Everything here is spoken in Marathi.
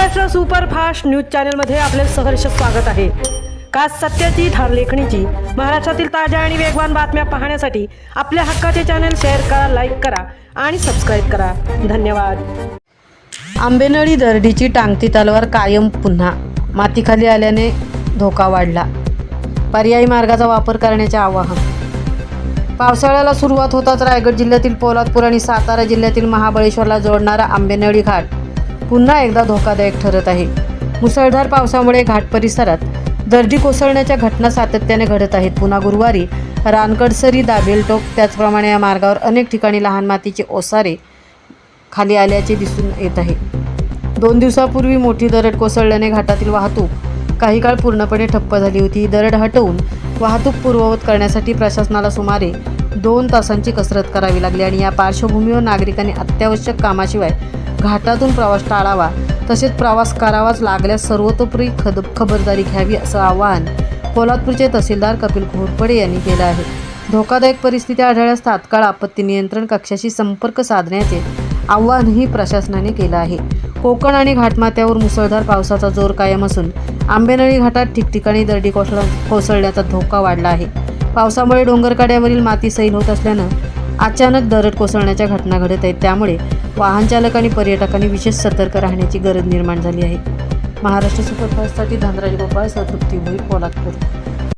महाराष्ट्र सुपरफास्ट न्यूज चॅनलमध्ये आपले सहर्ष स्वागत आहे। खास सत्याची ठार लेखणीची महाराष्ट्रातील ताज्या आणि वेगवान बातम्या पाहण्यासाठी आपल्या हक्काचे चॅनल शेअर करा, लाईक करा आणि सबस्क्राईब करा। धन्यवाद। आंबेनळी दरडीची टांगती तलवार कायम पुन्हा मातीखाली आल्याने धोका वाढला। पर्यायी मार्गाचा वापर करण्याचे आवाहन। पावसाळ्याला सुरुवात होताच रायगड जिल्ह्यातील पोलादपूर आणि सातारा जिल्ह्यातील महाबळेश्वरला जोडणारा आंबेनळी घाट पुन्हा एकदा धोकादायक ठरत आहे। मुसळधार पावसामुळे घाट परिसरात दरडी कोसळण्याच्या घटना सातत्याने घडत आहेत। पुन्हा गुरुवारी रानकडसरी, दाभेलटोक त्याचप्रमाणे या मार्गावर अनेक ठिकाणी लहान मातीचे ओसारे खाली आल्याचे दिसून येत आहे। 2 दिवसापूर्वी मोठी दरड कोसळल्याने घाटातील वाहतूक काही काळ पूर्णपणे ठप्प झाली होती। ही दरड हटवून वाहतूक पूर्ववत करण्यासाठी प्रशासनाला सुमारे 2 तासांची कसरत करावी लागली आणि या पार्श्वभूमीवर नागरिकांनी अत्यावश्यक कामाशिवाय घाटातून प्रवास टाळावा, तसेच प्रवास करावाच लागल्यास सर्वतोपरी खबरदारी घ्यावी असं आवाहन पोलादपूरचे तहसीलदार कपिल घोरपडे यांनी केलं आहे। धोकादायक परिस्थिती आढळल्यास तात्काळ आपत्ती नियंत्रण कक्षाशी संपर्क साधण्याचे आवाहनही प्रशासनाने केलं आहे। कोकण आणि घाटमाथ्यावर मुसळधार पावसाचा जोर कायम असून आंबेनळी घाटात ठिकठिकाणी दरडी कोसळण्याचा धोका वाढला आहे। पावसामुळे डोंगरकड्यावरील माती सैल होत असल्यानं अचानक दरड कोसळण्याच्या घटना घडत आहेत। त्यामुळे वाहन चालक आणि पर्यटकांनी विशेष सतर्क राहण्याची गरज निर्माण झाली आहे। महाराष्ट्र सुपरफास्टसाठी धनराज गोपाळ, तृप्ती भोई, पोलादपूर।